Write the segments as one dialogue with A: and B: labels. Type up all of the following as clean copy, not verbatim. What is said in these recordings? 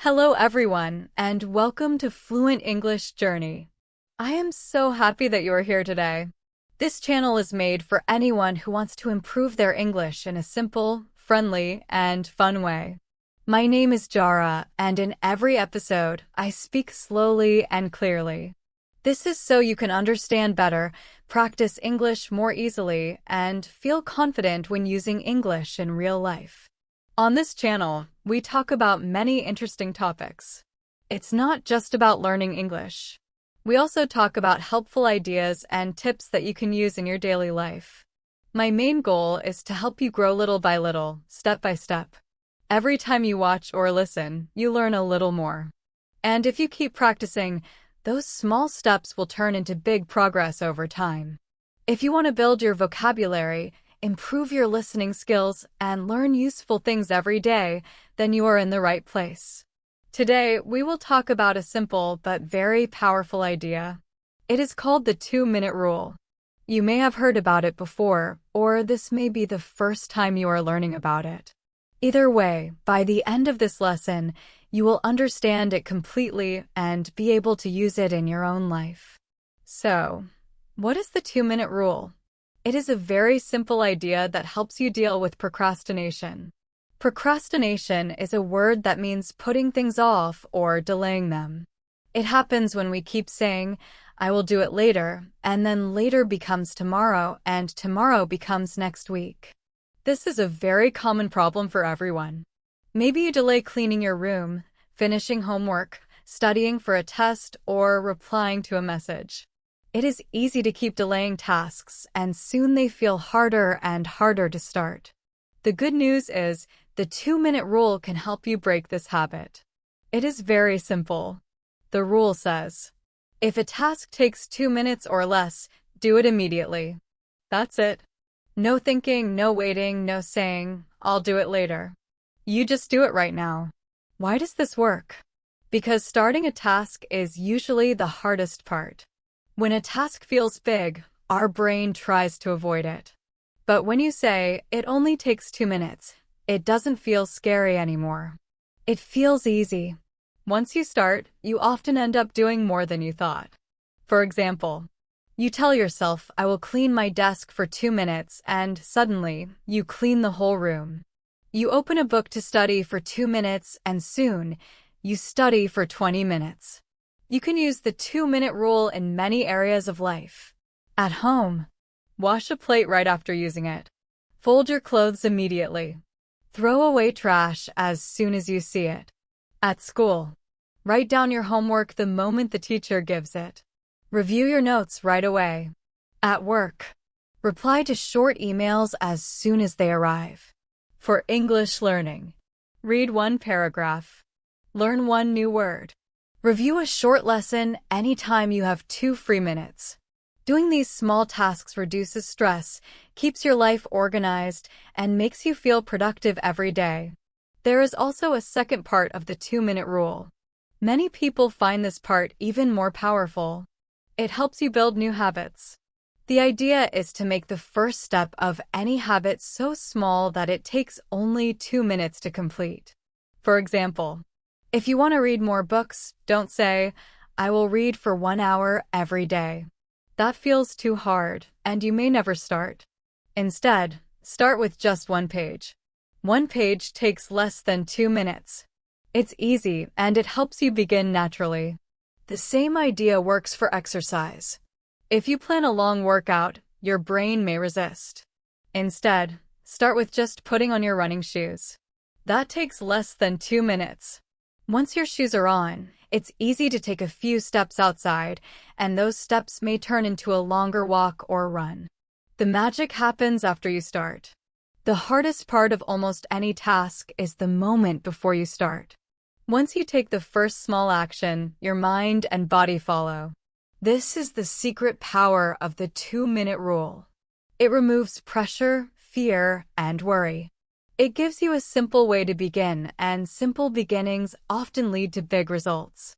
A: Hello everyone, and welcome to Fluent English Journey. I am so happy that you are here today. This channel is made for anyone who wants to improve their English in a simple, friendly, and fun way. My name is Jara, and in every episode, I speak slowly and clearly. This is so you can understand better, practice English more easily, and feel confident when using English in real life. On this channel, we talk about many interesting topics. It's not just about learning English. We also talk about helpful ideas and tips that you can use in your daily life. My main goal is to help you grow little by little, step by step. Every time you watch or listen, you learn a little more. And if you keep practicing, those small steps will turn into big progress over time. If you want to build your vocabulary, improve your listening skills, and learn useful things every day, then you are in the right place. Today, we will talk about a simple but very powerful idea. It is called the 2-minute rule. You may have heard about it before, or this may be the first time you are learning about it. Either way, by the end of this lesson, you will understand it completely and be able to use it in your own life. So, what is the 2-minute rule? It is a very simple idea that helps you deal with procrastination. Procrastination is a word that means putting things off or delaying them. It happens when we keep saying, "I will do it later," and then later becomes tomorrow, and tomorrow becomes next week. This is a very common problem for everyone. Maybe you delay cleaning your room, finishing homework, studying for a test, or replying to a message. It is easy to keep delaying tasks, and soon they feel harder and harder to start. The good news is, the 2-minute rule can help you break this habit. It is very simple. The rule says, if a task takes 2 minutes or less, do it immediately. That's it. No thinking, no waiting, no saying, "I'll do it later." You just do it right now. Why does this work? Because starting a task is usually the hardest part. When a task feels big, our brain tries to avoid it. But when you say, "It only takes 2 minutes," it doesn't feel scary anymore. It feels easy. Once you start, you often end up doing more than you thought. For example, you tell yourself, "I will clean my desk for 2 minutes," and suddenly, you clean the whole room. You open a book to study for 2 minutes, and soon, you study for 20 minutes. You can use the 2-minute rule in many areas of life. At home, wash a plate right after using it. Fold your clothes immediately. Throw away trash as soon as you see it. At school, write down your homework the moment the teacher gives it. Review your notes right away. At work, reply to short emails as soon as they arrive. For English learning, read 1 paragraph. Learn 1 new word. Review a short lesson anytime you have 2 free minutes. Doing these small tasks reduces stress, keeps your life organized, and makes you feel productive every day. There is also a second part of the 2-minute rule. Many people find this part even more powerful. It helps you build new habits. The idea is to make the first step of any habit so small that it takes only 2 minutes to complete. For example, if you want to read more books, don't say, "I will read for 1 hour every day." That feels too hard, and you may never start. Instead, start with just 1 page. 1 page takes less than 2 minutes. It's easy, and it helps you begin naturally. The same idea works for exercise. If you plan a long workout, your brain may resist. Instead, start with just putting on your running shoes. That takes less than 2 minutes. Once your shoes are on, it's easy to take a few steps outside, and those steps may turn into a longer walk or run. The magic happens after you start. The hardest part of almost any task is the moment before you start. Once you take the first small action, your mind and body follow. This is the secret power of the 2-minute rule. It removes pressure, fear, and worry. It gives you a simple way to begin, and simple beginnings often lead to big results.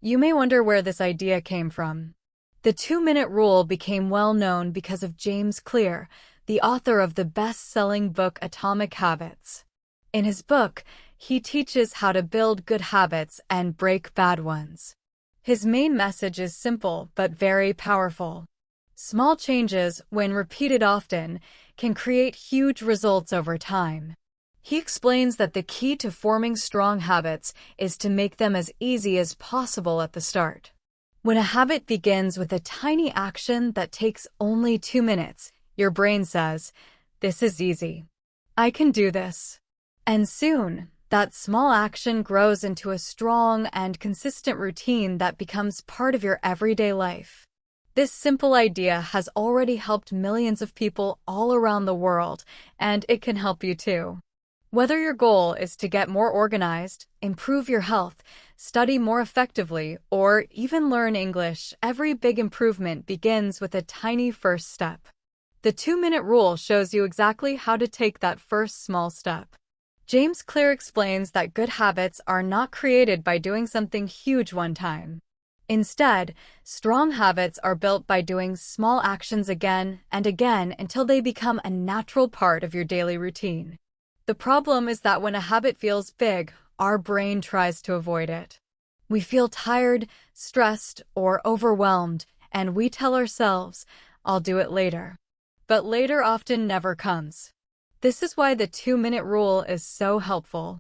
A: You may wonder where this idea came from. The 2-minute rule became well known because of James Clear, the author of the best-selling book Atomic Habits. In his book, He teaches how to build good habits and break bad ones. His main message is simple but very powerful. Small changes, when repeated often, can create huge results over time. He explains that the key to forming strong habits is to make them as easy as possible at the start. When a habit begins with a tiny action that takes only 2 minutes, your brain says, "This is easy. I can do this." And soon, that small action grows into a strong and consistent routine that becomes part of your everyday life. This simple idea has already helped millions of people all around the world, and it can help you too. Whether your goal is to get more organized, improve your health, study more effectively, or even learn English, every big improvement begins with a tiny first step. The 2-minute rule shows you exactly how to take that first small step. James Clear explains that good habits are not created by doing something huge one time. Instead, strong habits are built by doing small actions again and again until they become a natural part of your daily routine. The problem is that when a habit feels big, our brain tries to avoid it. We feel tired, stressed, or overwhelmed, and we tell ourselves, "I'll do it later." But later often never comes. This is why the 2-minute rule is so helpful.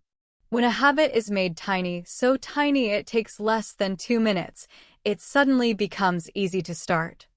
A: When a habit is made tiny, so tiny it takes less than 2 minutes, it suddenly becomes easy to start.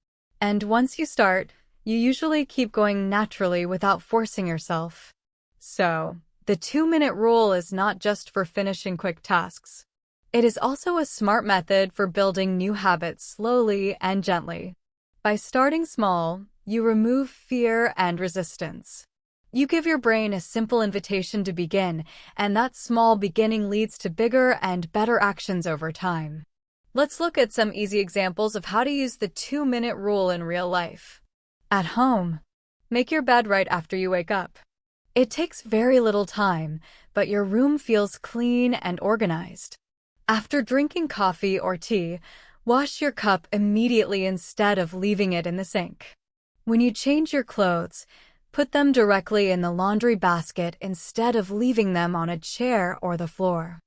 A: And once you start, you usually keep going naturally without forcing yourself. So, the 2-minute rule is not just for finishing quick tasks. It is also a smart method for building new habits slowly and gently. By starting small, you remove fear and resistance. You give your brain a simple invitation to begin, and that small beginning leads to bigger and better actions over time. Let's look at some easy examples of how to use the 2-minute rule in real life. At home, make your bed right after you wake up. It takes very little time, but your room feels clean and organized. After drinking coffee or tea, wash your cup immediately instead of leaving it in the sink. When you change your clothes, put them directly in the laundry basket instead of leaving them on a chair or the floor.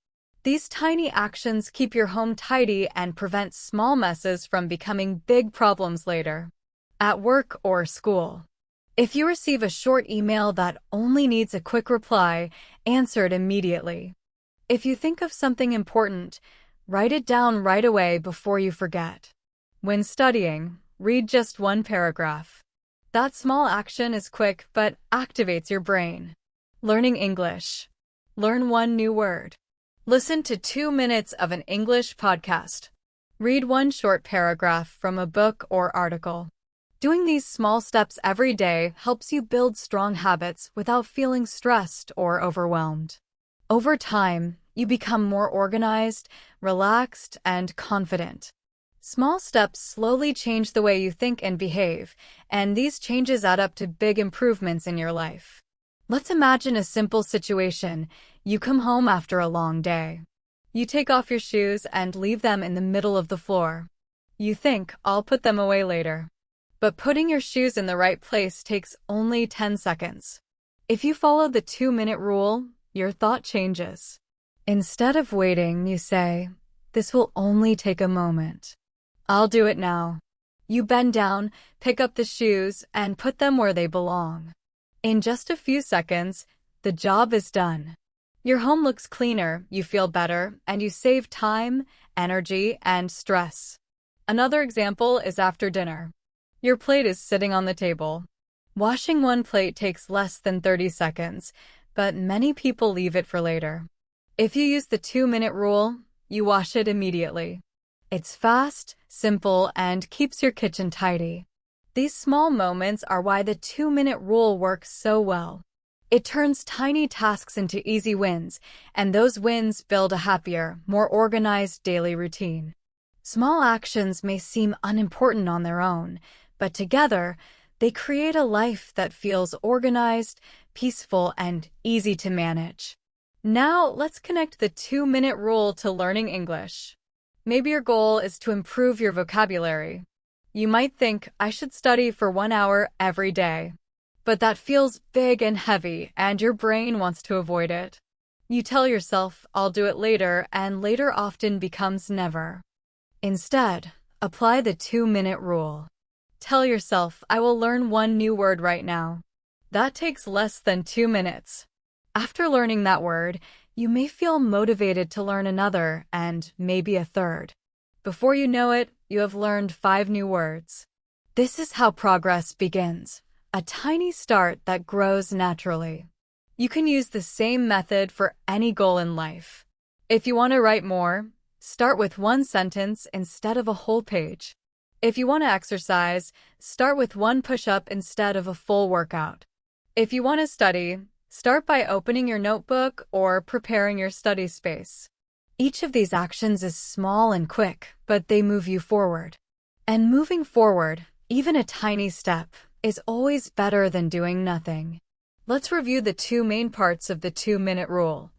A: These tiny actions keep your home tidy and prevent small messes from becoming big problems later. At work or school, if you receive a short email that only needs a quick reply, answer it immediately. If you think of something important, write it down right away before you forget. When studying, read just one paragraph. That small action is quick but activates your brain. Learning English. Learn one new word. Listen to 2 minutes of an English podcast. Read one short paragraph from a book or article. Doing these small steps every day helps you build strong habits without feeling stressed or overwhelmed. Over time, you become more organized, relaxed, and confident. Small steps slowly change the way you think and behave, and these changes add up to big improvements in your life. Let's imagine a simple situation. You come home after a long day. You take off your shoes and leave them in the middle of the floor. You think, "I'll put them away later." But putting your shoes in the right place takes only 10 seconds. If you follow the 2-minute rule, your thought changes. Instead of waiting, you say, "This will only take a moment. I'll do it now." You bend down, pick up the shoes, and put them where they belong. In just a few seconds, the job is done. Your home looks cleaner, you feel better, and you save time, energy, and stress. Another example is after dinner. Your plate is sitting on the table. Washing one plate takes less than 30 seconds, but many people leave it for later. If you use the 2-minute rule, you wash it immediately. It's fast, simple, and keeps your kitchen tidy. These small moments are why the 2-minute rule works so well. It turns tiny tasks into easy wins, and those wins build a happier, more organized daily routine. Small actions may seem unimportant on their own, but together, they create a life that feels organized, peaceful, and easy to manage. Now, let's connect the 2-minute rule to learning English. Maybe your goal is to improve your vocabulary. You might think, "I should study for 1 hour every day." But that feels big and heavy, and your brain wants to avoid it. You tell yourself, I'll do it later, and later often becomes never. Instead, apply the 2-minute rule. Tell yourself, I will learn one new word right now. That takes less than 2 minutes. After learning that word, you may feel motivated to learn another and maybe a third. Before you know it, you have learned 5 new words. This is how progress begins, a tiny start that grows naturally. You can use the same method for any goal in life. If you want to write more, start with 1 sentence instead of a whole page. If you want to exercise, start with 1 push-up instead of a full workout. If you want to study, start by opening your notebook or preparing your study space. Each of these actions is small and quick, but they move you forward. And moving forward, even a tiny step, is always better than doing nothing. Let's review the 2 main parts of the 2-minute rule.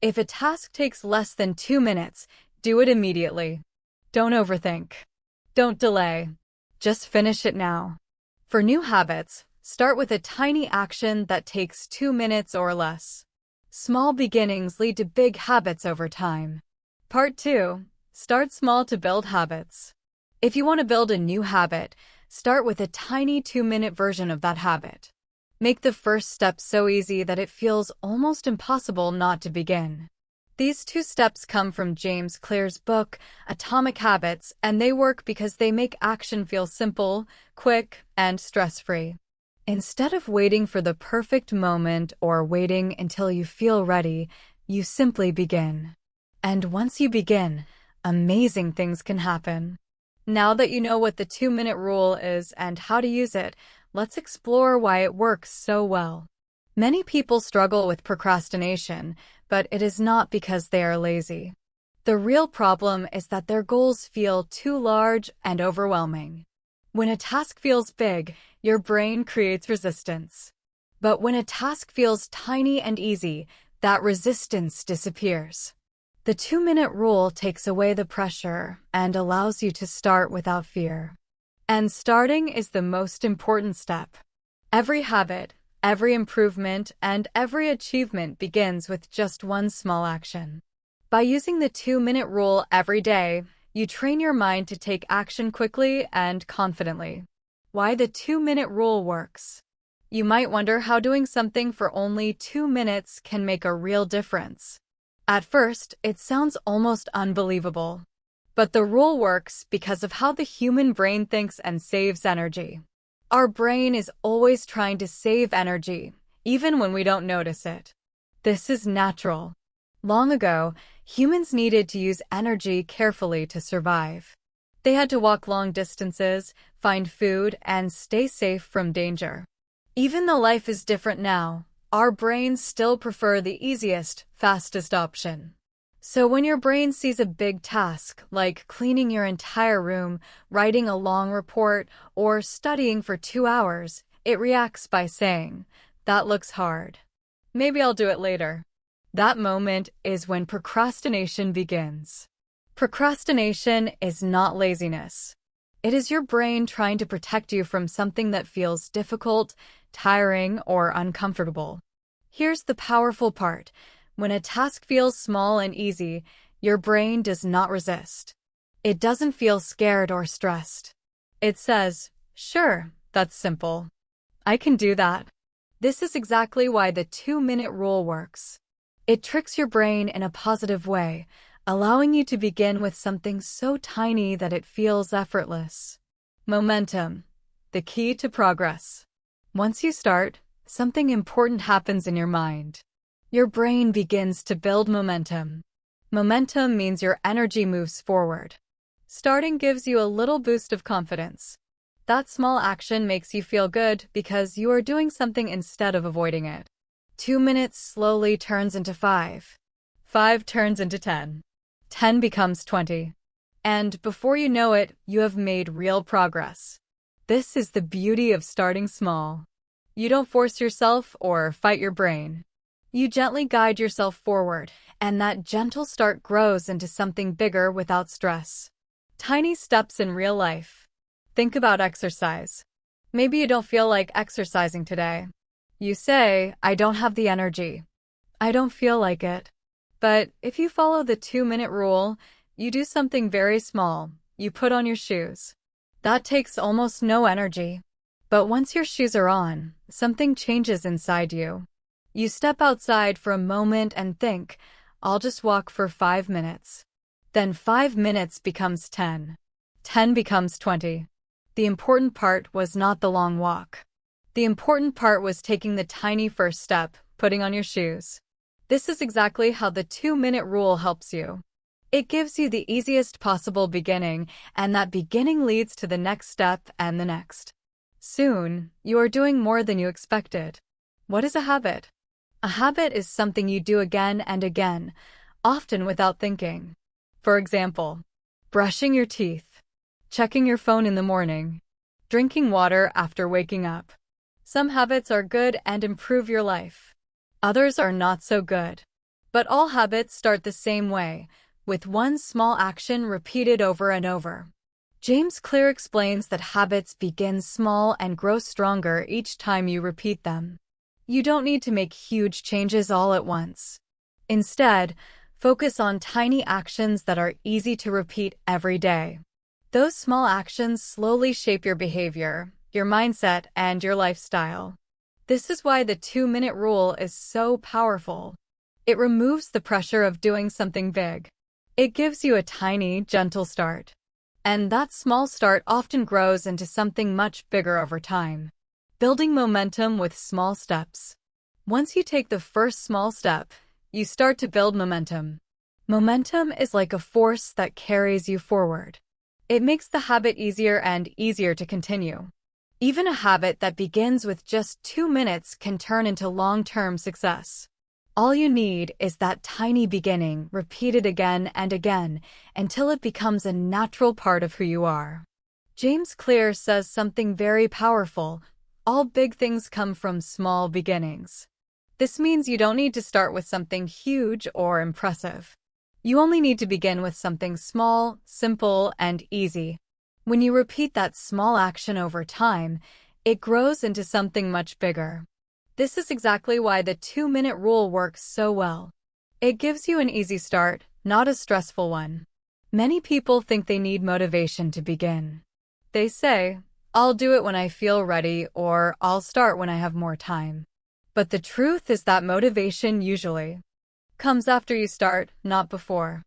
A: If a task takes less than 2 minutes, do it immediately. Don't overthink. Don't delay. Just finish it now. For new habits, start with a tiny action that takes 2 minutes or less. Small beginnings lead to big habits over time. Part 2. Start small to build habits. If you want to build a new habit, start with a tiny 2-minute version of that habit. Make the first step so easy that it feels almost impossible not to begin. These 2 steps come from James Clear's book, Atomic Habits, and they work because they make action feel simple, quick, and stress-free. Instead of waiting for the perfect moment or waiting until you feel ready, you simply begin. And once you begin, amazing things can happen. Now that you know what the 2-minute rule is and how to use it, let's explore why it works so well. Many people struggle with procrastination, but it is not because they are lazy. The real problem is that their goals feel too large and overwhelming. When a task feels big, your brain creates resistance. But when a task feels tiny and easy, that resistance disappears. The 2-minute rule takes away the pressure and allows you to start without fear. And starting is the most important step. Every habit, every improvement, and every achievement begins with just 1 small action. By using the 2-minute rule every day, you train your mind to take action quickly and confidently. Why the 2-minute rule works. You might wonder how doing something for only 2 minutes can make a real difference. At first, it sounds almost unbelievable. But the rule works because of how the human brain thinks and saves energy. Our brain is always trying to save energy, even when we don't notice it. This is natural. Long ago, humans needed to use energy carefully to survive. They had to walk long distances, find food, and stay safe from danger. Even though life is different now, our brains still prefer the easiest, fastest option. So when your brain sees a big task, like cleaning your entire room, writing a long report, or studying for 2 hours, it reacts by saying, "That looks hard. Maybe I'll do it later." That moment is when procrastination begins. Procrastination is not laziness. It is your brain trying to protect you from something that feels difficult, tiring, or uncomfortable. Here's the powerful part. When a task feels small and easy, your brain does not resist. It doesn't feel scared or stressed. It says, "Sure, that's simple. I can do that." This is exactly why the 2-minute rule works. It tricks your brain in a positive way, allowing you to begin with something so tiny that it feels effortless. Momentum, the key to progress. Once you start, something important happens in your mind. Your brain begins to build momentum. Momentum means your energy moves forward. Starting gives you a little boost of confidence. That small action makes you feel good because you are doing something instead of avoiding it. 2 minutes slowly turns into 5. 5 turns into 10. 10 becomes 20. And before you know it, you have made real progress. This is the beauty of starting small. You don't force yourself or fight your brain. You gently guide yourself forward, and that gentle start grows into something bigger without stress. Tiny steps in real life. Think about exercise. Maybe you don't feel like exercising today. You say, "I don't have the energy. I don't feel like it." But if you follow the 2-minute rule, you do something very small. You put on your shoes. That takes almost no energy. But once your shoes are on, something changes inside you. You step outside for a moment and think, I'll just walk for 5 minutes. Then 5 minutes becomes 10. 10 becomes 20. The important part was not the long walk. The important part was taking the tiny first step, putting on your shoes. This is exactly how the 2-minute rule helps you. It gives you the easiest possible beginning, and that beginning leads to the next step and the next. Soon, you are doing more than you expected. What is a habit? A habit is something you do again and again, often without thinking. For example, brushing your teeth, checking your phone in the morning, drinking water after waking up. Some habits are good and improve your life. Others are not so good. But all habits start the same way, with one small action repeated over and over. James Clear explains that habits begin small and grow stronger each time you repeat them. You don't need to make huge changes all at once. Instead, focus on tiny actions that are easy to repeat every day. Those small actions slowly shape your behavior, your mindset, and your lifestyle. This is why the 2-minute rule is so powerful. It removes the pressure of doing something big. It gives you a tiny, gentle start. And that small start often grows into something much bigger over time. Building momentum with small steps. Once you take the first small step, you start to build momentum. Momentum is like a force that carries you forward. It makes the habit easier and easier to continue. Even a habit that begins with just 2 minutes can turn into long-term success. All you need is that tiny beginning, repeated again and again, until it becomes a natural part of who you are. James Clear says something very powerful. All big things come from small beginnings. This means you don't need to start with something huge or impressive. You only need to begin with something small, simple, and easy. When you repeat that small action over time, it grows into something much bigger. This is exactly why the 2-minute rule works so well. It gives you an easy start, not a stressful one. Many people think they need motivation to begin. They say, I'll do it when I feel ready, or I'll start when I have more time. But the truth is that motivation usually comes after you start, not before.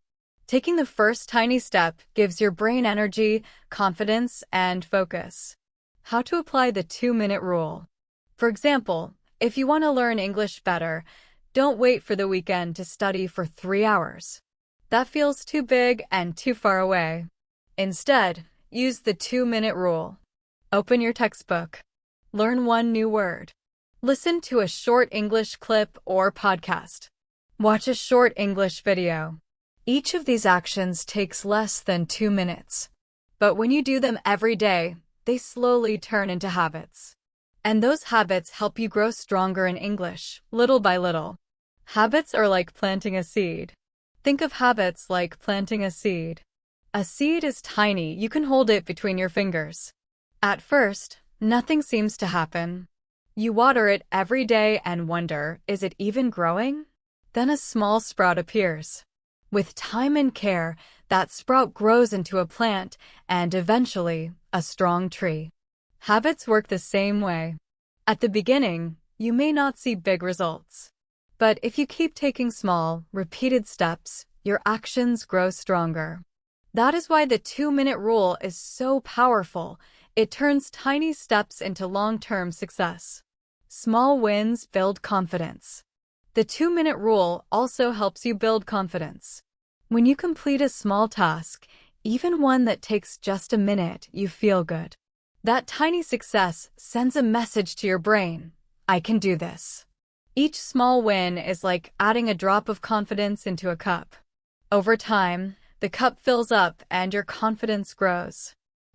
A: Taking the first tiny step gives your brain energy, confidence, and focus. How to apply the 2-minute rule. For example, if you want to learn English better, don't wait for the weekend to study for 3 hours. That feels too big and too far away. Instead, use the 2-minute rule. Open your textbook. Learn one new word. Listen to a short English clip or podcast. Watch a short English video. Each of these actions takes less than 2 minutes. But when you do them every day, they slowly turn into habits. And those habits help you grow stronger in English, little by little. Habits are like planting a seed. Think of habits like planting a seed. A seed is tiny, you can hold it between your fingers. At first, nothing seems to happen. You water it every day and wonder, is it even growing? Then a small sprout appears. With time and care, that sprout grows into a plant and eventually, a strong tree. Habits work the same way. At the beginning, you may not see big results. But if you keep taking small, repeated steps, your actions grow stronger. That is why the 2-minute rule is so powerful. It turns tiny steps into long-term success. Small wins build confidence. The 2-minute rule also helps you build confidence. When you complete a small task, even one that takes just a minute, you feel good. That tiny success sends a message to your brain. I can do this. Each small win is like adding a drop of confidence into a cup. Over time, the cup fills up and your confidence grows.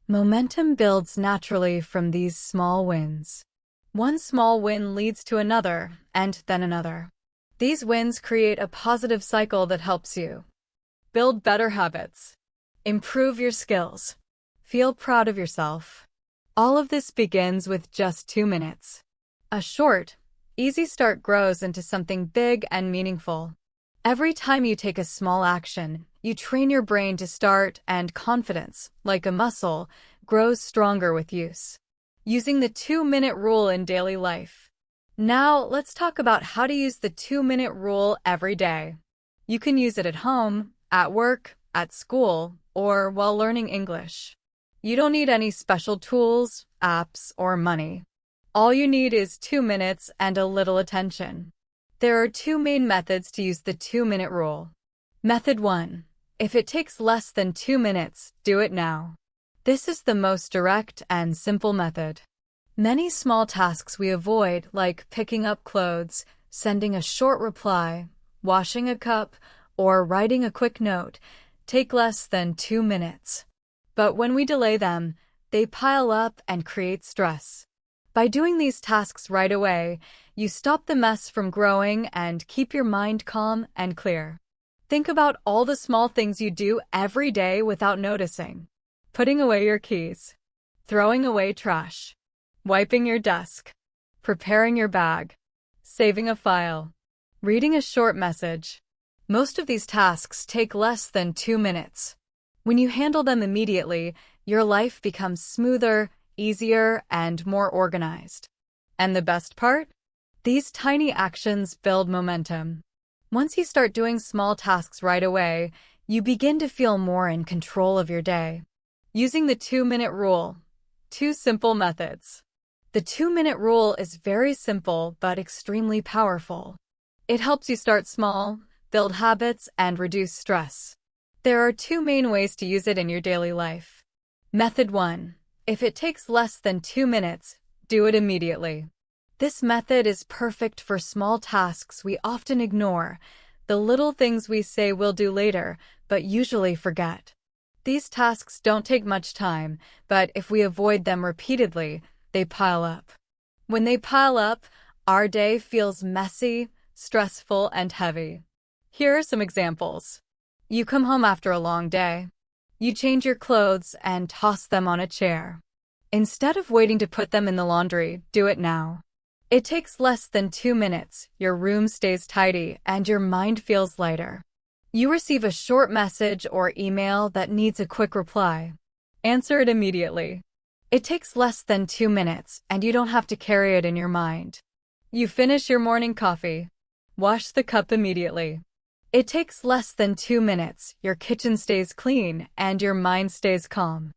A: Momentum builds naturally from these small wins. One small win leads to another, and then another. These wins create a positive cycle that helps you build better habits, improve your skills, feel proud of yourself. All of this begins with just 2 minutes. A short, easy start grows into something big and meaningful. Every time you take a small action, you train your brain to start, and confidence, like a muscle, grows stronger with use. Using the 2-minute rule in daily life. Now, let's talk about how to use the 2-minute rule every day. You can use it at home, at work, at school, or while learning English. You don't need any special tools, apps, or money. All you need is 2 minutes and a little attention. There are 2 main methods to use the 2-minute rule. Method 1. If it takes less than 2 minutes, do it now. This is the most direct and simple method. Many small tasks we avoid, like picking up clothes, sending a short reply, washing a cup, or writing a quick note, take less than 2 minutes. But when we delay them, they pile up and create stress. By doing these tasks right away, you stop the mess from growing and keep your mind calm and clear. Think about all the small things you do every day without noticing. Putting away your keys, throwing away trash, wiping your desk, preparing your bag, saving a file, reading a short message. Most of these tasks take less than 2 minutes. When you handle them immediately, your life becomes smoother, easier, and more organized. And the best part? These tiny actions build momentum. Once you start doing small tasks right away, you begin to feel more in control of your day. Using the 2-minute rule. 2 simple methods. The 2-minute rule is very simple but extremely powerful. It helps you start small, build habits, and reduce stress. There are 2 main ways to use it in your daily life. Method 1. If it takes less than 2 minutes, do it immediately. This method is perfect for small tasks we often ignore, the little things we say we'll do later, but usually forget. These tasks don't take much time, but if we avoid them repeatedly, they pile up. When they pile up, our day feels messy, stressful, and heavy. Here are some examples. You come home after a long day. You change your clothes and toss them on a chair. Instead of waiting to put them in the laundry, do it now. It takes less than 2 minutes, your room stays tidy, and your mind feels lighter. You receive a short message or email that needs a quick reply. Answer it immediately. It takes less than 2 minutes, and you don't have to carry it in your mind. You finish your morning coffee. Wash the cup immediately. It takes less than 2 minutes, your kitchen stays clean, and your mind stays calm.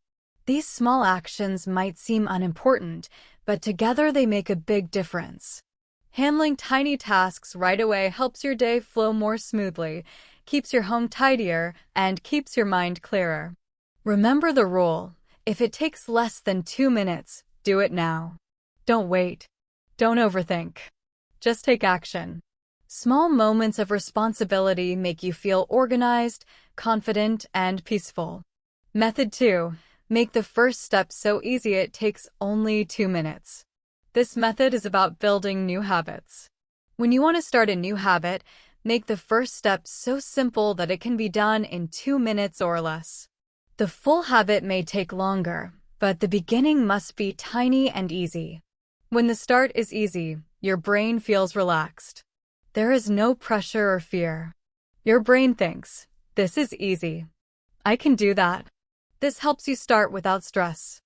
A: These small actions might seem unimportant, but together they make a big difference. Handling tiny tasks right away helps your day flow more smoothly, keeps your home tidier, and keeps your mind clearer. Remember the rule. If it takes less than 2 minutes, do it now. Don't wait. Don't overthink. Just take action. Small moments of responsibility make you feel organized, confident, and peaceful. Method 2. Make the first step so easy it takes only 2 minutes. This method is about building new habits. When you want to start a new habit, make the first step so simple that it can be done in 2 minutes or less. The full habit may take longer, but the beginning must be tiny and easy. When the start is easy, your brain feels relaxed. There is no pressure or fear. Your brain thinks, this is easy. I can do that. This helps you start without stress.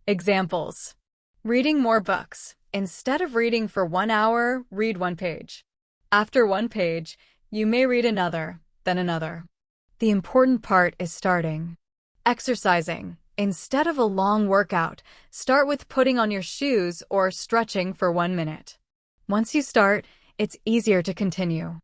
A: Examples. Reading more books. Instead of reading for 1 hour, read 1 page. After 1 page, you may read another, then another. The important part is starting. Exercising. Instead of a long workout, start with putting on your shoes or stretching for 1 minute. Once you start, it's easier to continue.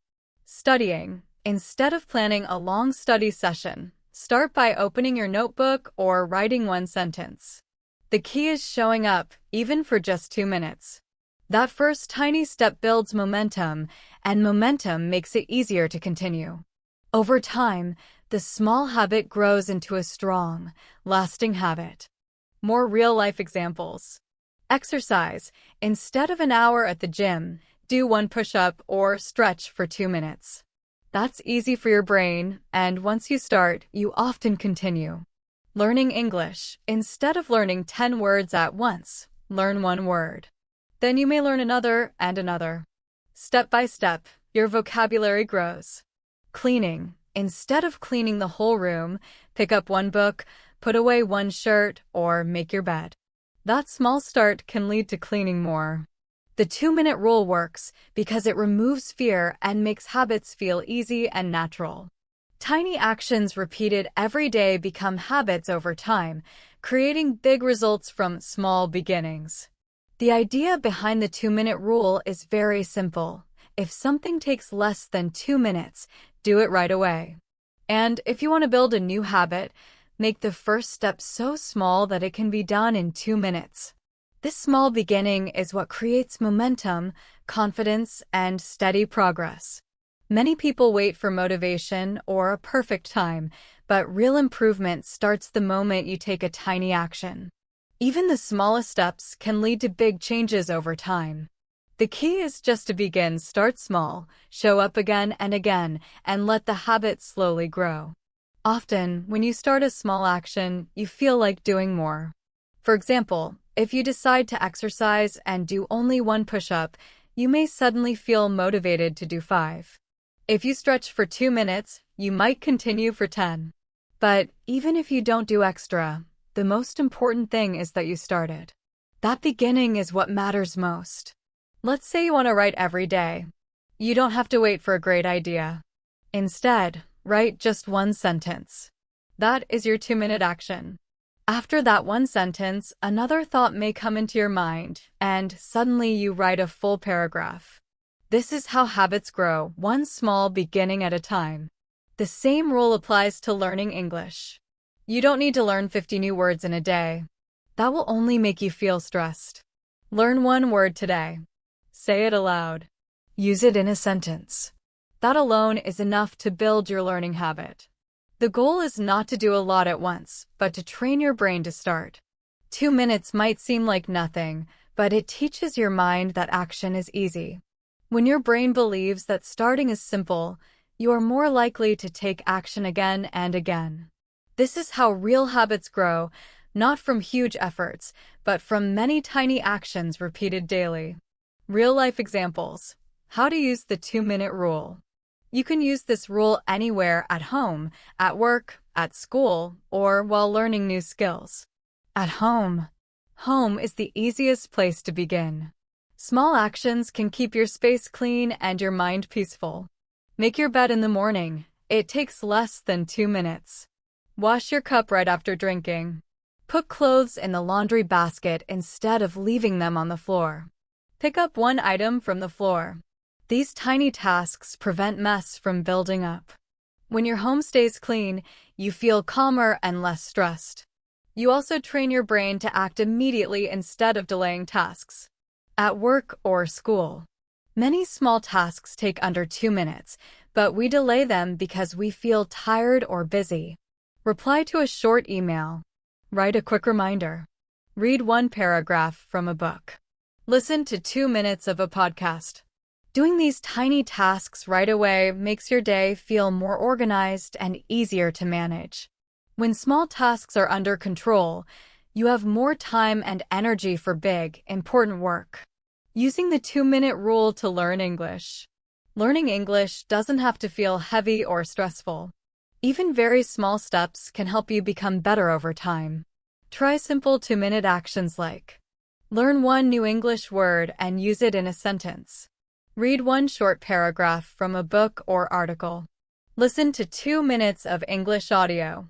A: Studying. Instead of planning a long study session, start by opening your notebook or writing 1 sentence. The key is showing up, even for just 2 minutes. That first tiny step builds momentum, and momentum makes it easier to continue. Over time, the small habit grows into a strong, lasting habit. More real-life examples. Exercise. Instead of an hour at the gym, do 1 push-up or stretch for 2 minutes. That's easy for your brain, and once you start, you often continue. Learning English. Instead of learning 10 words at once, learn 1 word. Then you may learn another and another. Step by step, your vocabulary grows. Cleaning. Instead of cleaning the whole room, pick up one book, put away one shirt, or make your bed. That small start can lead to cleaning more. The 2-minute rule works because it removes fear and makes habits feel easy and natural. Tiny actions repeated every day become habits over time, creating big results from small beginnings. The idea behind the 2-minute rule is very simple. If something takes less than 2 minutes, do it right away. And if you want to build a new habit, make the first step so small that it can be done in 2 minutes. This small beginning is what creates momentum, confidence, and steady progress. Many people wait for motivation or a perfect time, but real improvement starts the moment you take a tiny action. Even the smallest steps can lead to big changes over time. The key is just to begin, start small, show up again and again, and let the habit slowly grow. Often, when you start a small action, you feel like doing more. For example, if you decide to exercise and do only 1 push-up, you may suddenly feel motivated to do 5. If you stretch for 2 minutes, you might continue for 10. But even if you don't do extra, the most important thing is that you started. That beginning is what matters most. Let's say you want to write every day. You don't have to wait for a great idea. Instead, write just 1 sentence. That is your 2-minute action. After that 1 sentence, another thought may come into your mind, and suddenly you write a full paragraph. This is how habits grow, one small beginning at a time. The same rule applies to learning English. You don't need to learn 50 new words in a day. That will only make you feel stressed. Learn 1 word today. Say it aloud. Use it in a sentence. That alone is enough to build your learning habit. The goal is not to do a lot at once, but to train your brain to start. 2 minutes might seem like nothing, but it teaches your mind that action is easy. When your brain believes that starting is simple, you are more likely to take action again and again. This is how real habits grow, not from huge efforts, but from many tiny actions repeated daily. Real-life examples. How to use the 2-minute rule. You can use this rule anywhere, at home, at work, at school, or while learning new skills. At home. Home is the easiest place to begin. Small actions can keep your space clean and your mind peaceful. Make your bed in the morning. It takes less than 2 minutes. Wash your cup right after drinking. Put clothes in the laundry basket instead of leaving them on the floor. Pick up 1 item from the floor. These tiny tasks prevent mess from building up. When your home stays clean, you feel calmer and less stressed. You also train your brain to act immediately instead of delaying tasks. At work or school. Many small tasks take under 2 minutes, but we delay them because we feel tired or busy. Reply to a short email. Write a quick reminder. Read 1 paragraph from a book. Listen to 2 minutes of a podcast. Doing these tiny tasks right away makes your day feel more organized and easier to manage. When small tasks are under control, you have more time and energy for big, important work. Using the 2-minute rule to learn English. Learning English doesn't have to feel heavy or stressful. Even very small steps can help you become better over time. Try simple 2-minute actions like learn 1 new English word and use it in a sentence. Read 1 short paragraph from a book or article. Listen to 2 minutes of English audio.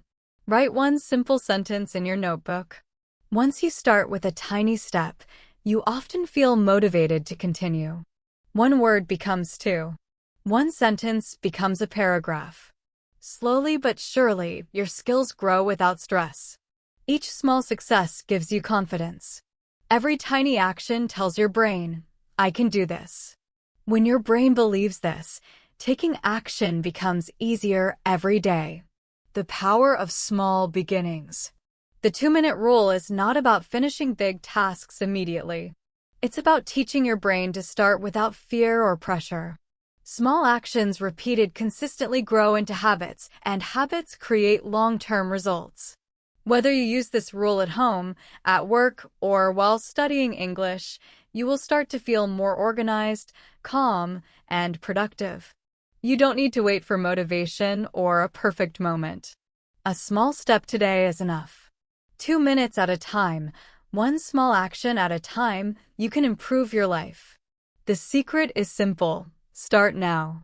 A: Write 1 simple sentence in your notebook. Once you start with a tiny step, you often feel motivated to continue. 1 word becomes 2. 1 sentence becomes a paragraph. Slowly but surely, your skills grow without stress. Each small success gives you confidence. Every tiny action tells your brain, I can do this. When your brain believes this, taking action becomes easier every day. The power of small beginnings. The 2-minute rule is not about finishing big tasks immediately. It's about teaching your brain to start without fear or pressure. Small actions repeated consistently grow into habits, and habits create long-term results. Whether you use this rule at home, at work, or while studying English, you will start to feel more organized, calm, and productive. You don't need to wait for motivation or a perfect moment. A small step today is enough. 2 minutes at a time, one small action at a time, you can improve your life. The secret is simple. Start now.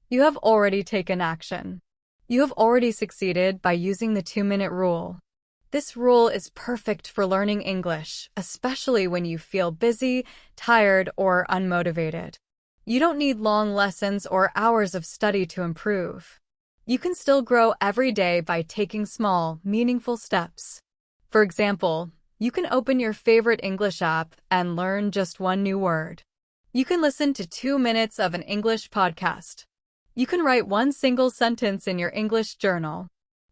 A: You have already taken action. You have already succeeded by using the 2-minute rule. This rule is perfect for learning English, especially when you feel busy, tired, or unmotivated. You don't need long lessons or hours of study to improve. You can still grow every day by taking small, meaningful steps. For example, you can open your favorite English app and learn just one new word. You can listen to 2 minutes of an English podcast. You can write one single sentence in your English journal.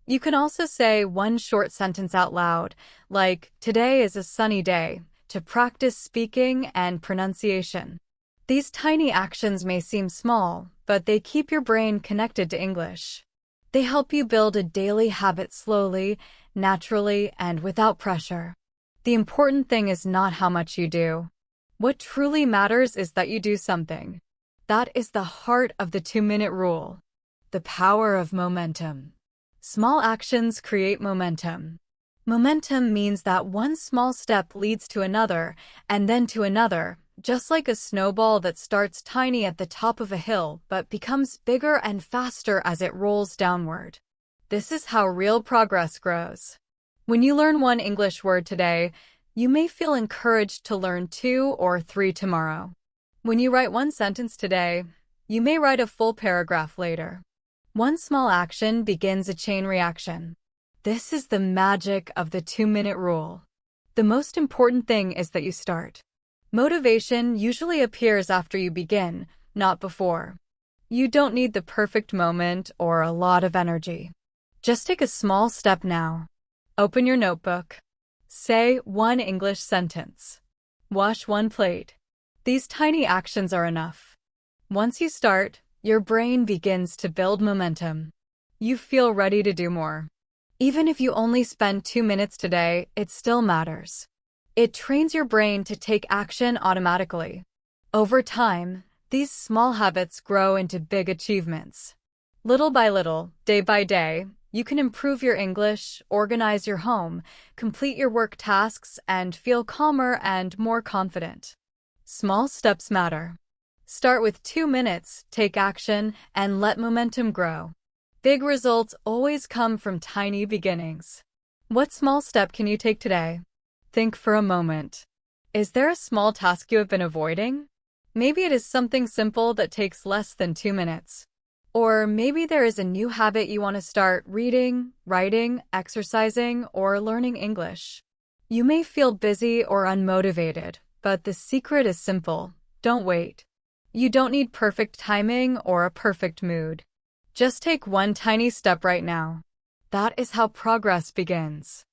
A: You can also say one short sentence out loud, like, "Today is a sunny day," to practice speaking and pronunciation. These tiny actions may seem small, but they keep your brain connected to English. They help you build a daily habit slowly, naturally, and without pressure. The important thing is not how much you do. What truly matters is that you do something. That is the heart of the 2-minute rule. The power of momentum. Small actions create momentum. Momentum means that one small step leads to another, and then to another, just like a snowball that starts tiny at the top of a hill but becomes bigger and faster as it rolls downward. This is how real progress grows. When you learn one English word today, you may feel encouraged to learn 2 or 3 tomorrow. When you write one sentence today, you may write a full paragraph later. One small action begins a chain reaction. This is the magic of the 2-minute rule. The most important thing is that you start. Motivation usually appears after you begin, not before. You don't need the perfect moment or a lot of energy. Just take a small step now. Open your notebook. Say one English sentence. Wash one plate. These tiny actions are enough. Once you start, your brain begins to build momentum. You feel ready to do more. Even if you only spend 2 minutes today, it still matters. It trains your brain to take action automatically. Over time, these small habits grow into big achievements. Little by little, day by day, you can improve your English, organize your home, complete your work tasks, and feel calmer and more confident. Small steps matter. Start with 2 minutes, take action, and let momentum grow. Big results always come from tiny beginnings. What small step can you take today? Think for a moment. Is there a small task you have been avoiding? Maybe it is something simple that takes less than 2 minutes. Or maybe there is a new habit you want to start: reading, writing, exercising, or learning English. You may feel busy or unmotivated, but the secret is simple. Don't wait. You don't need perfect timing or a perfect mood. Just take one tiny step right now. That is how progress begins.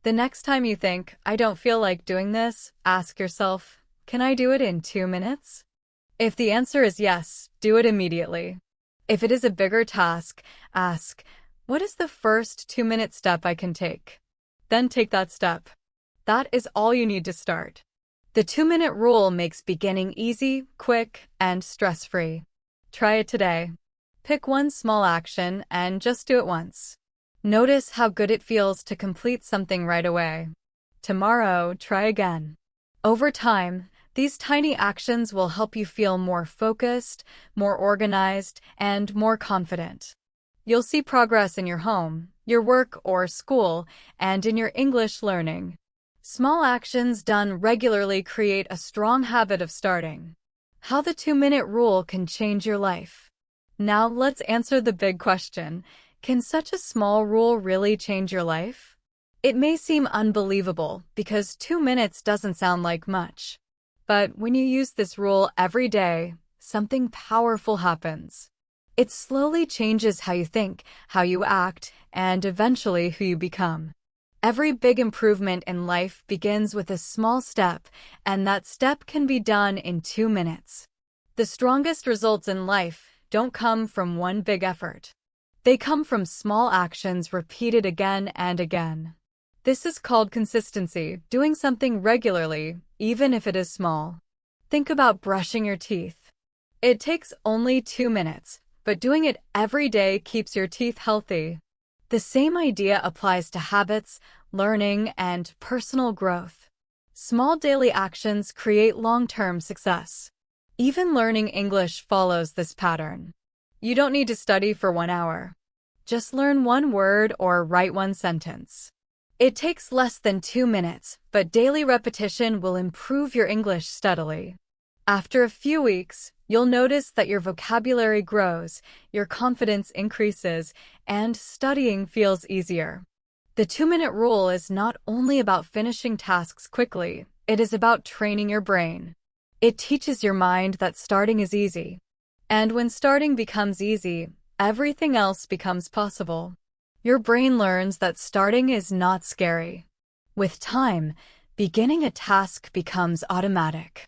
A: The next time you think, "I don't feel like doing this," ask yourself, "Can I do it in 2 minutes?" If the answer is yes, do it immediately. If it is a bigger task, ask, "What is the first 2-minute step I can take?" Then take that step. That is all you need to start. The 2-minute rule makes beginning easy, quick, and stress-free. Try it today. Pick one small action and just do it once. Notice how good it feels to complete something right away. Tomorrow, try again. Over time, these tiny actions will help you feel more focused, more organized, and more confident. You'll see progress in your home, your work or school, and in your English learning. Small actions done regularly create a strong habit of starting. How the 2-minute rule can change your life. Now let's answer the big question. Can such a small rule really change your life? It may seem unbelievable because 2 minutes doesn't sound like much. But when you use this rule every day, something powerful happens. It slowly changes how you think, how you act, and eventually who you become. Every big improvement in life begins with a small step, and that step can be done in 2 minutes. The strongest results in life don't come from one big effort. They come from small actions repeated again and again. This is called consistency, doing something regularly, even if it is small. Think about brushing your teeth. It takes only 2 minutes, but doing it every day keeps your teeth healthy. The same idea applies to habits, learning, and personal growth. Small daily actions create long-term success. Even learning English follows this pattern. You don't need to study for 1 hour. Just learn one word or write one sentence. It takes less than 2 minutes, but daily repetition will improve your English steadily. After a few weeks, you'll notice that your vocabulary grows, your confidence increases, and studying feels easier. The 2-minute rule is not only about finishing tasks quickly, it is about training your brain. It teaches your mind that starting is easy. And when starting becomes easy, everything else becomes possible. Your brain learns that starting is not scary. With time, beginning a task becomes automatic.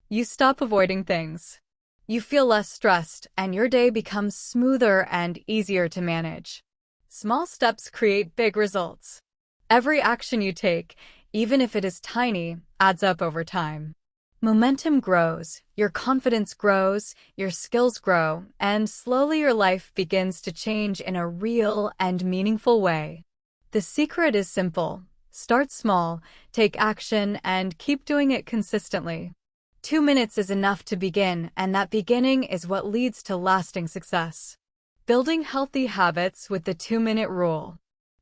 A: You stop avoiding things. You feel less stressed, and your day becomes smoother and easier to manage. Small steps create big results. Every action you take, even if it is tiny, adds up over time. Momentum grows, your confidence grows, your skills grow, and slowly your life begins to change in a real and meaningful way. The secret is simple. Start small, take action, and keep doing it consistently. 2 minutes is enough to begin, and that beginning is what leads to lasting success. Building healthy habits with the 2-minute rule.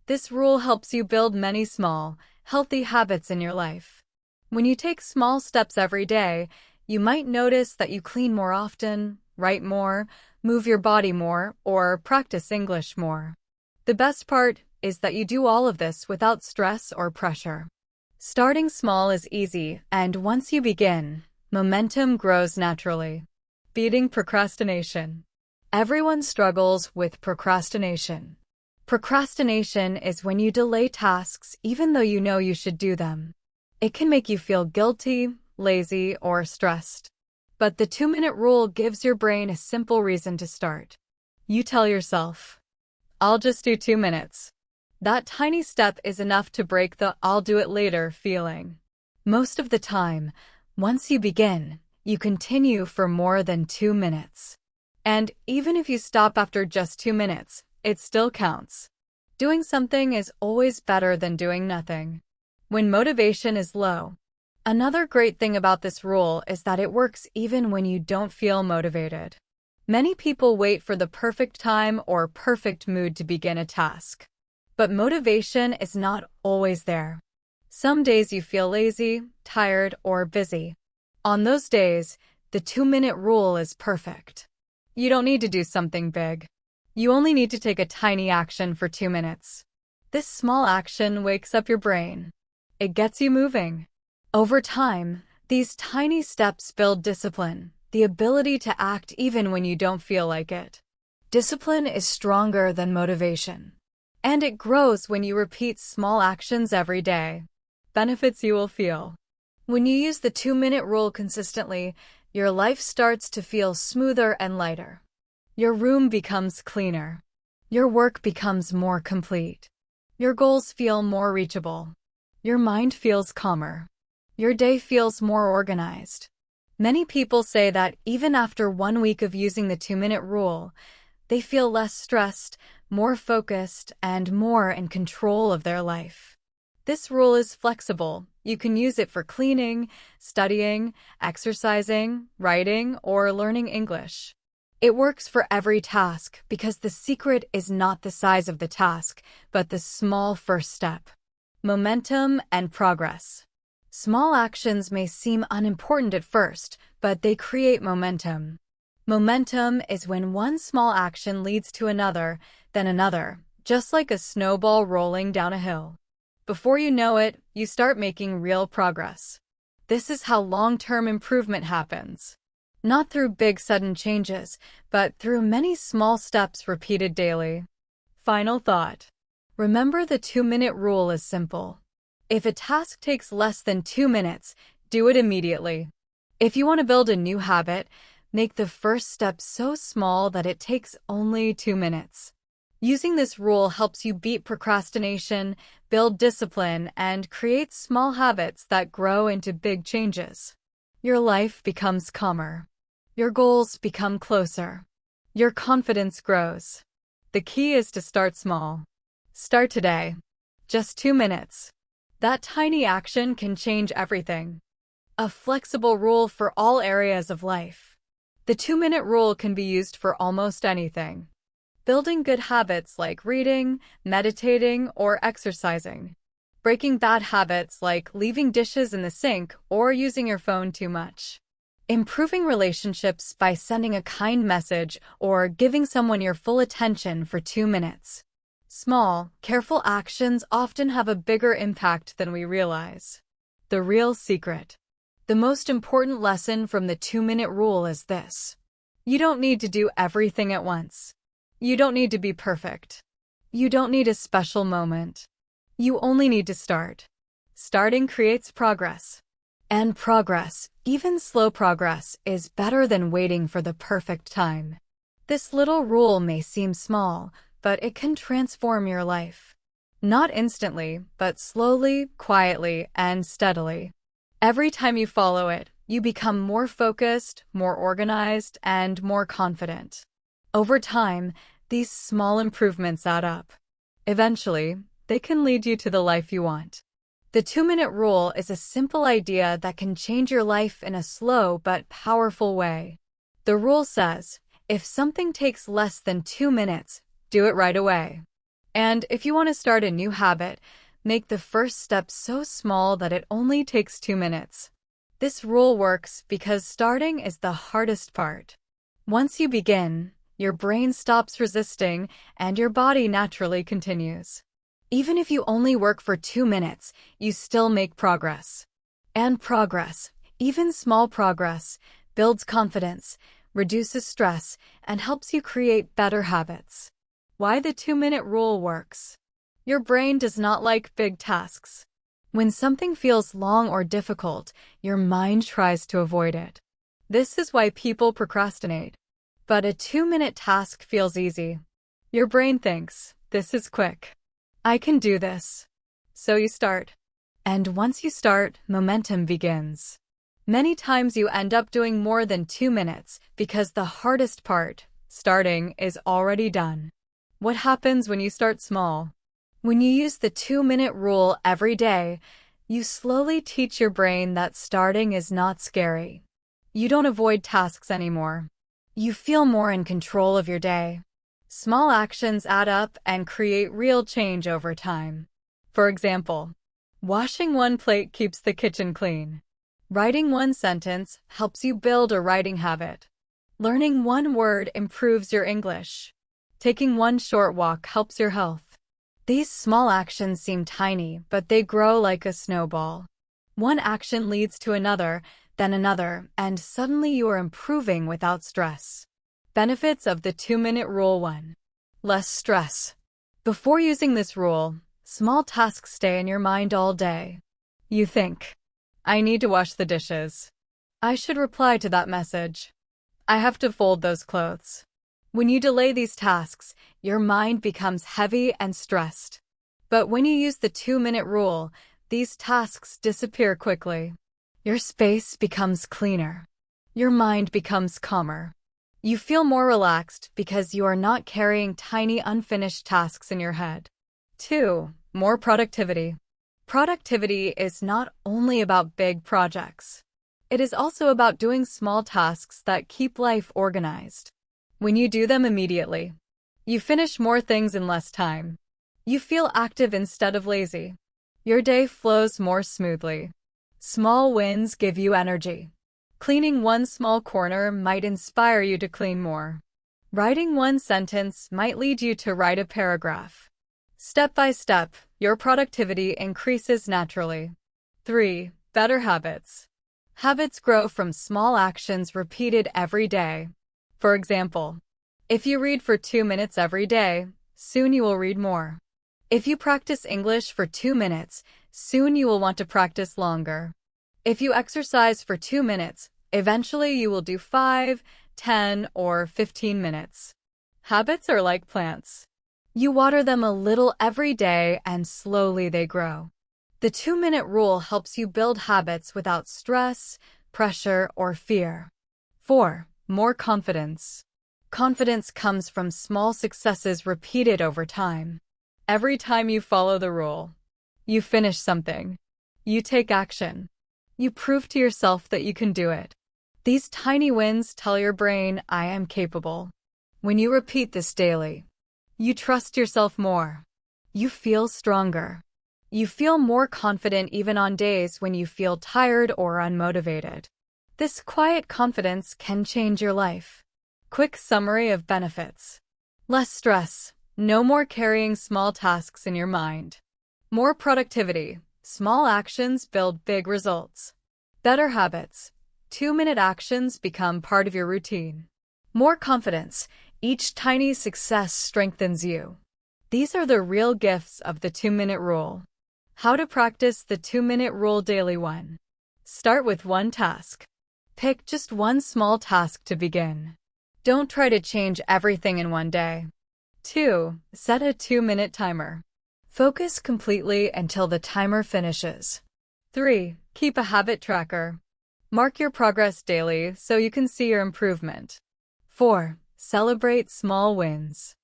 A: This rule helps you build many small, healthy habits in your life. When you take small steps every day, you might notice that you clean more often, write more, move your body more, or practice English more. The best part is that you do all of this without stress or pressure. Starting small is easy, and once you begin, momentum grows naturally. Beating procrastination. Everyone struggles with procrastination. Procrastination is when you delay tasks even though you know you should do them. It can make you feel guilty, lazy, or stressed. But the 2-minute rule gives your brain a simple reason to start. You tell yourself, I'll just do 2 minutes. That tiny step is enough to break the I'll do it later feeling. Most of the time, once you begin, you continue for more than 2 minutes. And even if you stop after just 2 minutes, it still counts. Doing something is always better than doing nothing. When motivation is low. Another great thing about this rule is that it works even when you don't feel motivated. Many people wait for the perfect time or perfect mood to begin a task. But motivation is not always there. Some days you feel lazy, tired, or busy. On those days, the 2-minute rule is perfect. You don't need to do something big. You only need to take a tiny action for 2 minutes. This small action wakes up your brain. It gets you moving. Over time, these tiny steps build discipline, the ability to act even when you don't feel like it. Discipline is stronger than motivation. And it grows when you repeat small actions every day. Benefits you will feel. When you use the 2-minute rule consistently, your life starts to feel smoother and lighter. Your room becomes cleaner. Your work becomes more complete. Your goals feel more reachable. Your mind feels calmer. Your day feels more organized. Many people say that even after 1 week of using the 2-minute rule, they feel less stressed, more focused, and more in control of their life. This rule is flexible. You can use it for cleaning, studying, exercising, writing, or learning English. It works for every task because the secret is not the size of the task, but the small first step. Momentum and progress. Small actions may seem unimportant at first, but they create momentum. Momentum is when one small action leads to another, then another, just like a snowball rolling down a hill. Before you know it, you start making real progress. This is how long-term improvement happens. Not through big sudden changes, but through many small steps repeated daily. Final thought. Remember, the 2-minute rule is simple. If a task takes less than 2 minutes, do it immediately. If you want to build a new habit, make the first step so small that it takes only 2 minutes. Using this rule helps you beat procrastination, build discipline, and create small habits that grow into big changes. Your life becomes calmer. Your goals become closer. your confidence grows. The key is to start small. Start today. Just 2 minutes. That tiny action can change everything. A flexible rule for all areas of life. The 2-minute rule can be used for almost anything. Building good habits like reading, meditating, or exercising. Breaking bad habits like leaving dishes in the sink or using your phone too much. Improving relationships by sending a kind message or giving someone your full attention for 2 minutes. Small, careful actions often have a bigger impact than we realize. The real secret. The most important lesson from the 2-minute rule is this. You don't need to do everything at once. You don't need to be perfect. You don't need a special moment. You only need to start. Starting creates progress. And progress, even slow progress, is better than waiting for the perfect time. This little rule may seem small, but it can transform your life. Not instantly, but slowly, quietly, and steadily. Every time you follow it, you become more focused, more organized, and more confident. Over time, these small improvements add up. Eventually, they can lead you to the life you want. The 2-minute rule is a simple idea that can change your life in a slow but powerful way. The rule says, if something takes less than 2 minutes, do it right away. And if you want to start a new habit, make the first step so small that it only takes 2 minutes. This rule works because starting is the hardest part. Once you begin, your brain stops resisting and your body naturally continues. Even if you only work for 2 minutes, you still make progress. And progress, even small progress, builds confidence, reduces stress, and helps you create better habits. Why the 2-minute rule works. Your brain does not like big tasks. When something feels long or difficult, your mind tries to avoid it. This is why people procrastinate. But a 2-minute task feels easy. Your brain thinks, this is quick. I can do this. So you start. And once you start, momentum begins. Many times you end up doing more than 2 minutes because the hardest part, starting, is already done. What happens when you start small? When you use the 2-minute rule every day, you slowly teach your brain that starting is not scary. You don't avoid tasks anymore. You feel more in control of your day. Small actions add up and create real change over time. For example, washing one plate keeps the kitchen clean. Writing one sentence helps you build a writing habit. Learning one word improves your English. Taking one short walk helps your health. These small actions seem tiny, but they grow like a snowball. One action leads to another, then another, and suddenly you are improving without stress. Benefits of the 2-minute rule. 1. Less stress. Before using this rule, small tasks stay in your mind all day. You think, I need to wash the dishes. I should reply to that message. I have to fold those clothes. When you delay these tasks, your mind becomes heavy and stressed. But when you use the 2-minute rule, these tasks disappear quickly. Your space becomes cleaner. Your mind becomes calmer. You feel more relaxed because you are not carrying tiny unfinished tasks in your head. 2. More productivity. Productivity is not only about big projects. It is also about doing small tasks that keep life organized. When you do them immediately, you finish more things in less time. You feel active instead of lazy. Your day flows more smoothly. Small wins give you energy. Cleaning one small corner might inspire you to clean more. Writing one sentence might lead you to write a paragraph. Step by step, your productivity increases naturally. 3. Better habits. Habits grow from small actions repeated every day. For example, if you read for 2 minutes every day, soon you will read more. If you practice English for 2 minutes, soon you will want to practice longer. If you exercise for 2 minutes, eventually you will do 5, 10, or 15 minutes. Habits are like plants. You water them a little every day and slowly they grow. The 2-minute rule helps you build habits without stress, pressure, or fear. 4. More confidence. Confidence comes from small successes repeated over time. Every time you follow the rule, you finish something, you take action, you prove to yourself that you can do it. These tiny wins tell your brain, I am capable. When you repeat this daily, you trust yourself more. You feel stronger. You feel more confident even on days when you feel tired or unmotivated. This quiet confidence can change your life. Quick summary of benefits. Less stress. No more carrying small tasks in your mind. More productivity. Small actions build big results. Better habits. 2-minute actions become part of your routine. More confidence. Each tiny success strengthens you. These are the real gifts of the 2-minute rule. How to practice the 2-minute rule daily. 1. Start with one task. Pick just one small task to begin. Don't try to change everything in one day. 2. Set a 2-minute timer. Focus completely until the timer finishes. 3. Keep a habit tracker. Mark your progress daily so you can see your improvement. 4. Celebrate small wins.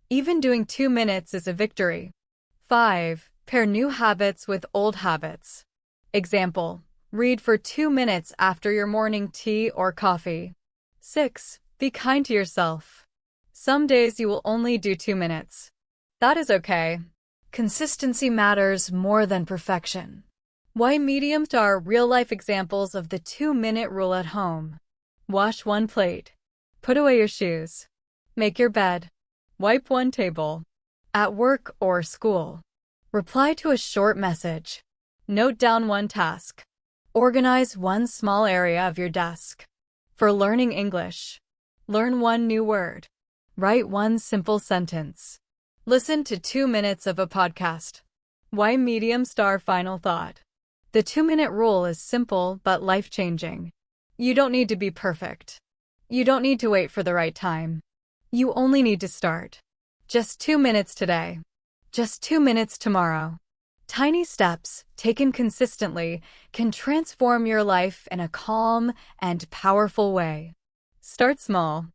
A: Even doing 2 minutes is a victory. 5. Pair new habits with old habits. Example: read for 2 minutes after your morning tea or coffee. 6. Be kind to yourself. Some days you will only do 2 minutes. That is okay. Consistency matters more than perfection. Why mediums are real-life examples of the 2-minute rule at home. Wash one plate. Put away your shoes. Make your bed. Wipe one table. At work or school. Reply to a short message. Note down one task. Organize one small area of your desk. For learning English. Learn one new word. Write one simple sentence. Listen to 2 minutes of a podcast. Why medium star final thought. The 2-minute rule is simple but life-changing. You don't need to be perfect. You don't need to wait for the right time. You only need to start. Just 2 minutes today. Just 2 minutes tomorrow. Tiny steps, taken consistently, can transform your life in a calm and powerful way. Start small.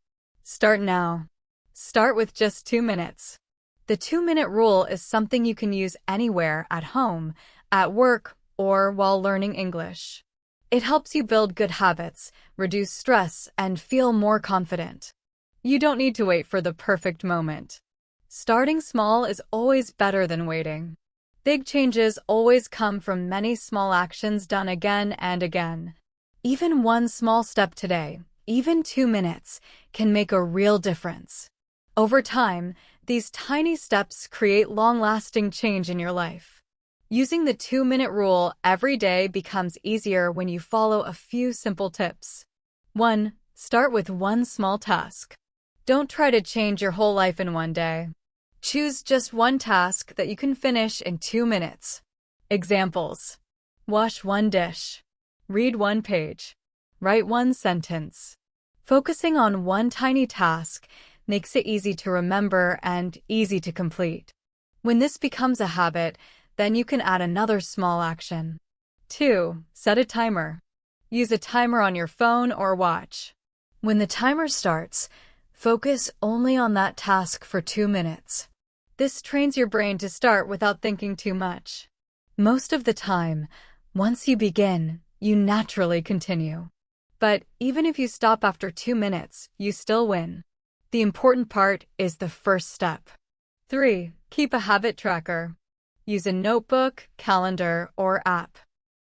A: Start now. Start with just 2 minutes. The 2-minute rule is something you can use anywhere, at home, at work, or while learning English. It helps you build good habits, reduce stress, and feel more confident. You don't need to wait for the perfect moment. Starting small is always better than waiting. Big changes always come from many small actions done again and again. Even one small step today, even 2 minutes, can make a real difference. Over time, these tiny steps create long-lasting change in your life. Using the 2-minute rule every day becomes easier when you follow a few simple tips. 1. Start with one small task. Don't try to change your whole life in one day. Choose just one task that you can finish in 2 minutes. Examples: wash one dish. Read one page. Write one sentence. Focusing on one tiny task makes it easy to remember and easy to complete. When this becomes a habit, then you can add another small action. 2. Set a timer. Use a timer on your phone or watch. When the timer starts, focus only on that task for 2 minutes. This trains your brain to start without thinking too much. Most of the time, once you begin, you naturally continue. But even if you stop after 2 minutes, you still win. The important part is the first step. 3. Keep a habit tracker. Use a notebook, calendar, or app.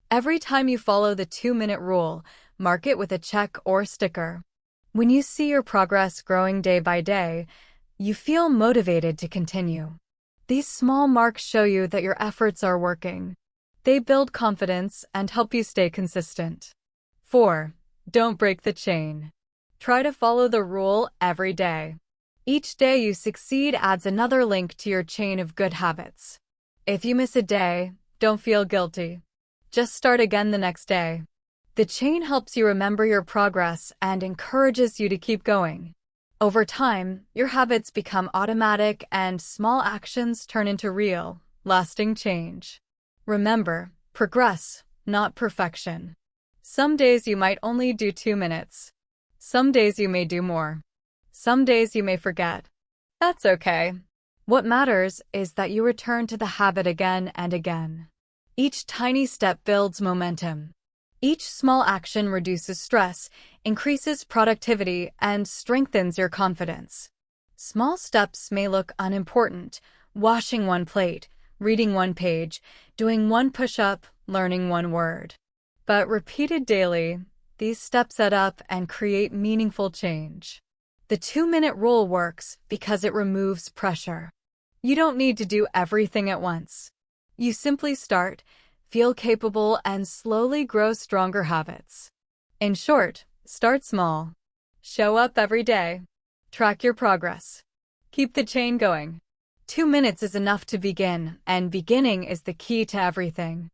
A: Every time you follow the 2-minute rule, mark it with a check or sticker. When you see your progress growing day by day, you feel motivated to continue. These small marks show you that your efforts are working. They build confidence and help you stay consistent. 4. Don't break the chain. Try to follow the rule every day. Each day you succeed adds another link to your chain of good habits. If you miss a day, don't feel guilty. Just start again the next day. The chain helps you remember your progress and encourages you to keep going. Over time, your habits become automatic and small actions turn into real, lasting change. Remember, progress, not perfection. Some days you might only do 2 minutes. Some days you may do more. Some days you may forget. That's okay. What matters is that you return to the habit again and again. Each tiny step builds momentum. Each small action reduces stress, increases productivity, and strengthens your confidence. Small steps may look unimportant: washing one plate, reading one page, doing one push-up, learning one word. But repeated daily, these steps add up and create meaningful change. The 2-minute rule works because it removes pressure. You don't need to do everything at once. You simply start, feel capable, and slowly grow stronger habits. In short, start small. Show up every day. Track your progress. Keep the chain going. 2 minutes is enough to begin, and beginning is the key to everything.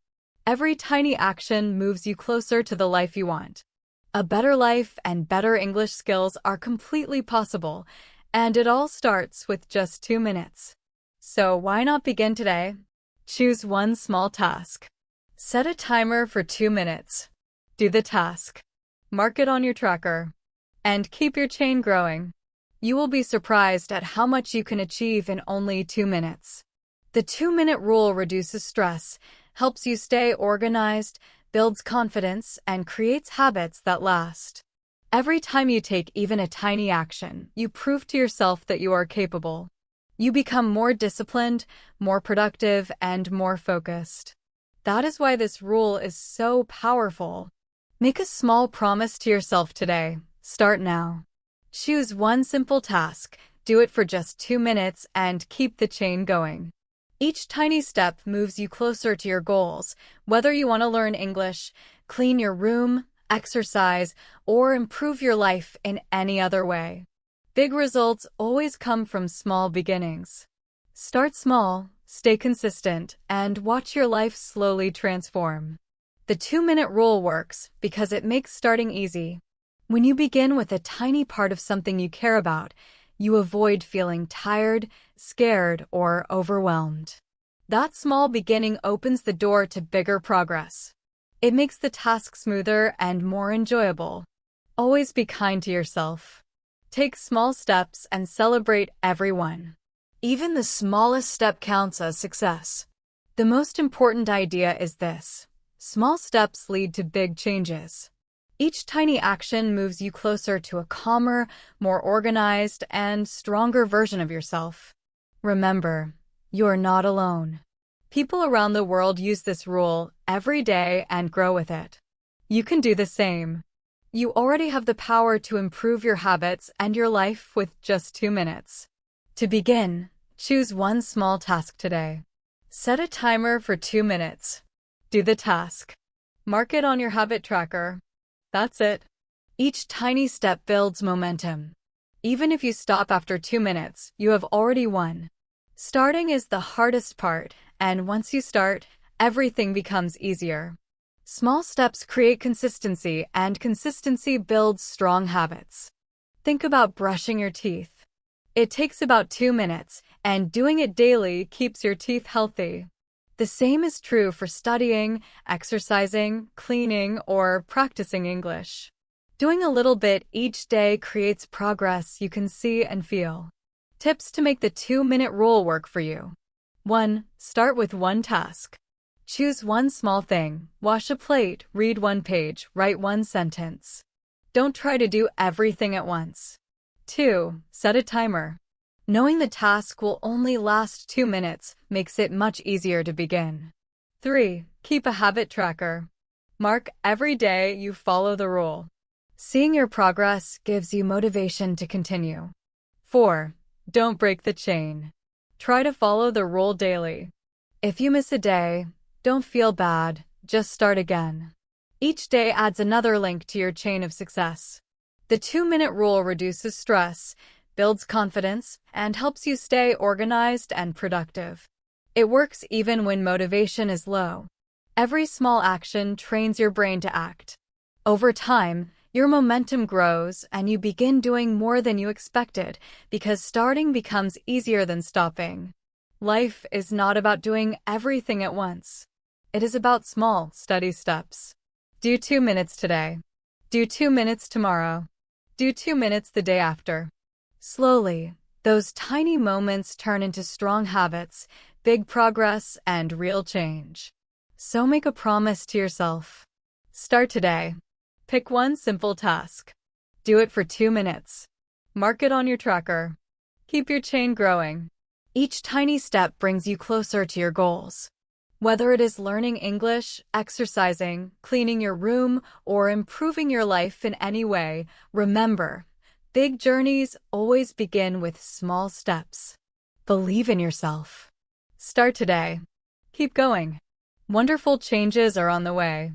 A: Every tiny action moves you closer to the life you want. A better life and better English skills are completely possible, and it all starts with just 2 minutes. So why not begin today? Choose one small task. Set a timer for 2 minutes. Do the task. Mark it on your tracker. And keep your chain growing. You will be surprised at how much you can achieve in only 2 minutes. The 2-minute rule reduces stress, helps you stay organized, builds confidence, and creates habits that last. Every time you take even a tiny action, you prove to yourself that you are capable. You become more disciplined, more productive, and more focused. That is why this rule is so powerful. Make a small promise to yourself today. Start now. Choose one simple task, do it for just 2 minutes, and keep the chain going. Each tiny step moves you closer to your goals, whether you want to learn English, clean your room, exercise, or improve your life in any other way. Big results always come from small beginnings. Start small, stay consistent, and watch your life slowly transform. The 2-minute rule works because it makes starting easy. When you begin with a tiny part of something you care about, you avoid feeling tired, scared, or overwhelmed. That small beginning opens the door to bigger progress. It makes the task smoother and more enjoyable. Always be kind to yourself. Take small steps and celebrate every one. Even the smallest step counts as success. The most important idea is this: small steps lead to big changes. Each tiny action moves you closer to a calmer, more organized, and stronger version of yourself. Remember, you're not alone. People around the world use this rule every day and grow with it. You can do the same. You already have the power to improve your habits and your life with just 2 minutes. To begin, choose one small task today. Set a timer for 2 minutes. Do the task. Mark it on your habit tracker. That's it. Each tiny step builds momentum. Even if you stop after 2 minutes, you have already won. Starting is the hardest part, and once you start, everything becomes easier. Small steps create consistency, and consistency builds strong habits. Think about brushing your teeth. It takes about 2 minutes, and doing it daily keeps your teeth healthy. The same is true for studying, exercising, cleaning, or practicing English. Doing a little bit each day creates progress you can see and feel. Tips to make the 2-minute rule work for you. 1. Start with one task. Choose one small thing: wash a plate, read one page, write one sentence. Don't try to do everything at once. 2. Set a timer. Knowing the task will only last 2 minutes makes it much easier to begin. 3. Keep a habit tracker. Mark every day you follow the rule. Seeing your progress gives you motivation to continue. 4. Don't break the chain. Try to follow the rule daily. If you miss a day, don't feel bad, just start again. Each day adds another link to your chain of success. The 2-minute rule reduces stress, builds confidence, and helps you stay organized and productive. It works even when motivation is low. Every small action trains your brain to act. Over time, your momentum grows and you begin doing more than you expected because starting becomes easier than stopping. Life is not about doing everything at once. It is about small, steady steps. Do 2 minutes today. Do 2 minutes tomorrow. Do 2 minutes the day after. Slowly, those tiny moments turn into strong habits, big progress, and real change. So make a promise to yourself. Start today. Pick one simple task. Do it for 2 minutes. Mark it on your tracker. Keep your chain growing. Each tiny step brings you closer to your goals. Whether it is learning English, exercising, cleaning your room, or improving your life in any way, remember, big journeys always begin with small steps. Believe in yourself. Start today. Keep going. Wonderful changes are on the way.